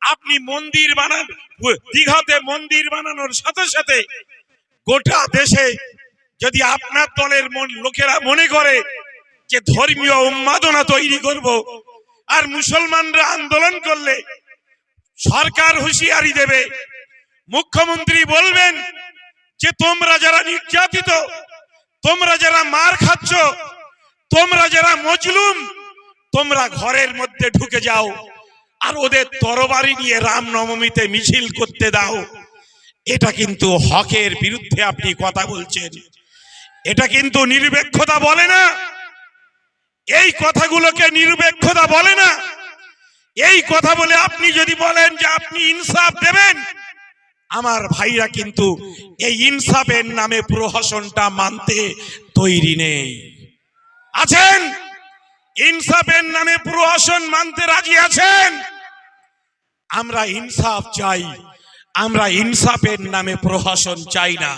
আপনি মন্দির বানান, দীঘাতে মন্দির বানানোর সাথে সাথে গোটা দেশে যদি আপনার দলের লোকেরা মনে করে যে ধর্মীয় উন্মাদনা তৈরি করব, আর মুসলমানরা আন্দোলন করলে সরকার হুঁশিয়ারি দেবে, মুখ্যমন্ত্রী বলবেন যে তোমরা যারা নির্যাতিত, তোমরা যারা মার খাচ্ছ, তোমরা যারা মজলুম, তোমরা ঘরের মধ্যে ঢুকে যাও আর ওদের তরবারি নিয়ে রামনবমীতে মিছিল করতে দাও। এটা কিন্তু হকের বিরুদ্ধে আপনি কথা বলছেন। এটা কিন্তু নিরপেক্ষতা বলে না। এই কথাগুলোকে নিরপেক্ষতা বলে না। এই কথা বলে আপনি যদি বলেন যে আপনি ইনসাফ দেবেন, আমার ভাইরা কিন্তু এই ইনসাফের নামে প্রহসনটা মানতে তৈরি নেই। আছেন? ইনসাফের নামে প্রহসন মানতে রাজি আছেন? আমরা ইনসাফ চাই, আমরা ইনসাফের নামে প্রহসন চাই না।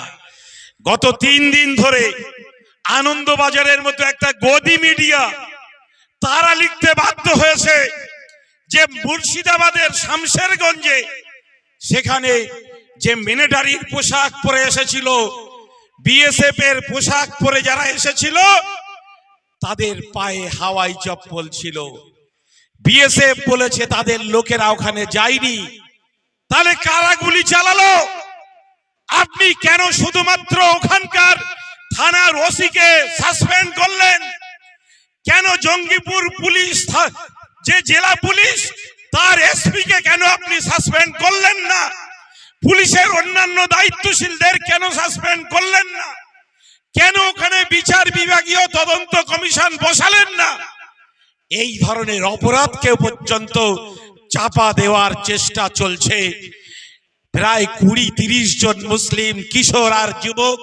গত 3 দিন ধরে আনন্দবাজারের মতো একটা গদি মিডিয়া তারা লিখতে বাধ্য হয়েছে যে মুর্শিদাবাদের শামশেরগঞ্জে সেখানে যে মিলিটারির পোশাক পরে এসেছিল, বিএসএফ এর পোশাক পরে যারা এসেছিল তাদের পায়ে হাওয়াই চপ্পল ছিল। বিএসএফ বলেছে তাদের লোকেরা ওখানে যায়নি। তাহলে কারা গুলি চালালো? আপনি কেন শুধুমাত্র ওখানকার থানার ওসিকে সাসপেন্ড করলেন? কেন জঙ্গিপুর পুলিশ যে জেলা পুলিশ তার এসপি কে কেন আপনি সাসপেন্ড করলেন না? পুলিশের অন্যান্য দায়িত্বশীলদের কেন সাসপেন্ড করলেন না? কেন ওখানে বিচার বিভাগীয় তদন্ত কমিশন বসালেন না? এই ধরনের অপরাধকে পর্যন্ত চাপা দেওয়ার চেষ্টা চলছে। প্রায় 20-30 জন মুসলিম কিশোর আর যুবক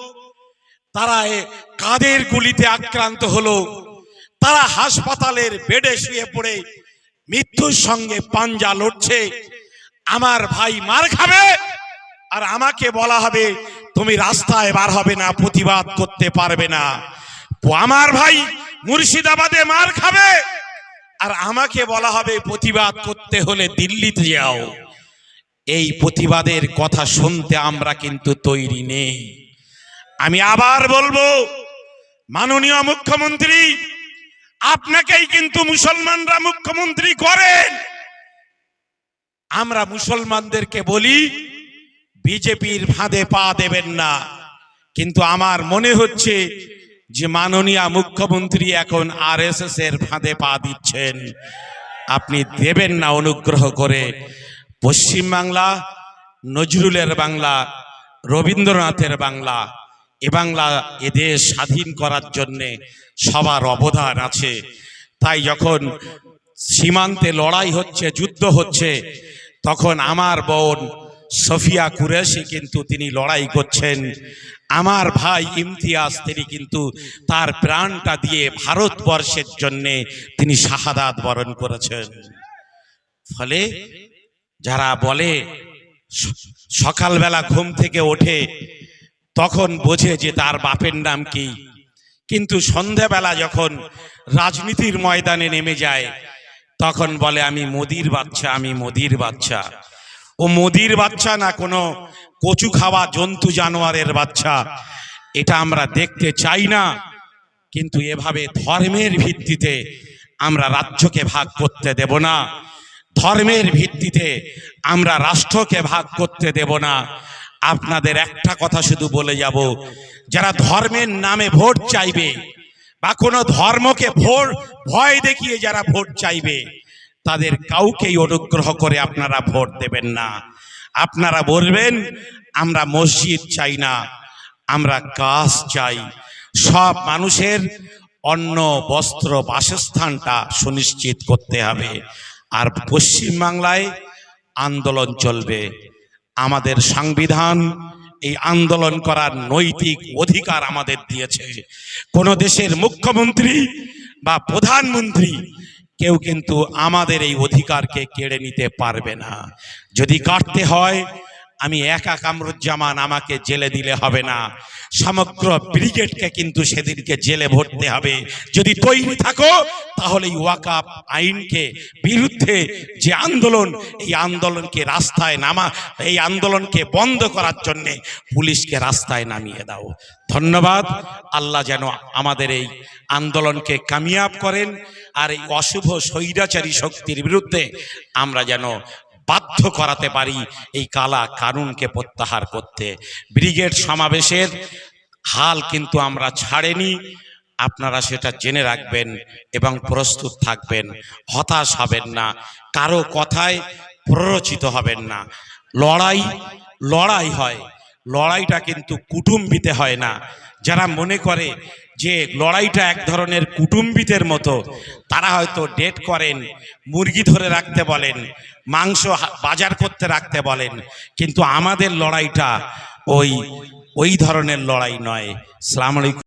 তারা কাদের গুলিতে আক্রান্ত হলো। তারা হাসপাতালের বেডে শুয়ে পড়ে মৃত্যুর সঙ্গে পাঞ্জা লড়ছে। আমার ভাই মার খাবে আর আমাকে বলা হবে তুমি রাস্তায় বার হবে না, প্রতিবাদ করতে পারবে না। আমার ভাই মুর্শিদাবাদে মার খাবে আর আমাকে বলা হবে প্রতিবাদ করতে হলে দিল্লিতে যাও। এই প্রতিবাদের কথা শুনতে আমরা কিন্তু তৈরি নেই। আমি আবার বলবো, মাননীয় মুখ্যমন্ত্রী, আপনাকেই কিন্তু মুসলমানরা মুখ্যমন্ত্রী করেন। আমরা মুসলমানদেরকে বলি বিজেপির ফাঁদে পা দেবেন না, কিন্তু আমার মনে হচ্ছে যে মাননীয় মুখ্যমন্ত্রী এখন আরএসএস এর ফাঁদে পা দিচ্ছেন। আপনি দেবেন না অনুগ্রহ করে। পশ্চিমবাংলা নজরুলের বাংলা, রবীন্দ্রনাথের বাংলা। এ বাংলা এদেশ স্বাধীন করার জন্যে সবার অবদান আছে। তাই যখন সীমান্তে লড়াই হচ্ছে, যুদ্ধ হচ্ছে, তখন আমার বোন সফিয়া কুরেশি কিন্তু তিনি লড়াই করছেন। আমার ভাই ইমতিয়াজ তিনি কিন্তু তার প্রাণটা দিয়ে ভারতবর্ষের জন্যে তিনি শাহাদাত বরণ করেছেন। ফলে যারা বলে সকালবেলা ঘুম থেকে ওঠে তখন বোঝে যে তার বাপের নাম কি, কিন্তু সন্ধ্যাবেলা যখন রাজনীতির ময়দানে নেমে যায় তখন বলে আমি মোদির বাচ্চা, আমি মোদির বাচ্চা। ও মোদির বাচ্চা না কোনো কচু খাওয়া জন্তু জানোয়ারের বাচ্চা। এটা আমরা দেখতে চাই না। কিন্তু এভাবে ধর্মের ভিত্তিতে আমরা রাজ্যকে ভাগ করতে দেব না, ধর্মের ভিত্তিতে আমরা রাষ্ট্রকে ভাগ করতে দেব না। আপনাদের একটা কথা শুধু বলে যাব, যারা ধর্মের নামে ভোট চাইবে বা কোনো ধর্মকে ভয় দেখিয়ে যারা ভোট চাইবে তাদের কাউকেই অনুগ্রহ করে আপনারা ভোট দেবেন না। আপনারা বলবেন আমরা মসজিদ চাই না, আমরা কাজ চাই। সব মানুষের অন্ন বস্ত্র বাসস্থানটা সুনিশ্চিত করতে হবে। আর পশ্চিমবাংলায় আন্দোলন চলবে। আমাদের সংবিধান এই আন্দোলন করার নৈতিক অধিকার আমাদের দিয়েছে। কোন দেশের মুখ্যমন্ত্রী বা প্রধানমন্ত্রী কেউ কিন্তু আমাদের এই অধিকারকে কেড়ে নিতে পারবে না। যদি কাটতে হয় আমি একা কামরুজ্জামান আমাকে জেলে দিলে হবে না, সমগ্র ব্রিগেডকে কিন্তু সেদিনকে জেলে ভরতে হবে। যদি তৈরি থাকো তাহলে এই ওয়াকফ আইনকে বিরুদ্ধে যে আন্দোলন, এই আন্দোলনকে রাস্তায় এই আন্দোলনকে বন্ধ করার জন্য পুলিশকে রাস্তায় নামিয়ে দাও। ধন্যবাদ। আল্লাহ যেন আমাদের এই আন্দোলনকে কামিয়াব করেন, আর এই অশুভ স্বৈরাচারী শক্তির বিরুদ্ধে আমরা যেন বাধ্য করাতে পারি এই কালা কানুনকে প্রত্যাহার করতে। ব্রিগেড সমাবেশের হাল কিন্তু আমরা ছাড়েনি, আপনারা সেটা জেনে রাখবেন এবং প্রস্তুত থাকবেন, হতাশ হবেন না, কারো কথায় প্ররোচিত হবেন না। লড়াই হয়, লড়াইটা কিন্তু কুটুম্বিতে হয় না। যারা মনে করে যে লড়াইটা এক ধরনের কুটুম্বিতের মতো, তারা হয়তো ডেট করেন, মুরগি ধরে রাখতে বলেন, মাংস বাজার করতে রাখতে বলেন, কিন্তু আমাদের লড়াইটা ওই ধরনের লড়াই নয়। আসসালামু আলাইকুম।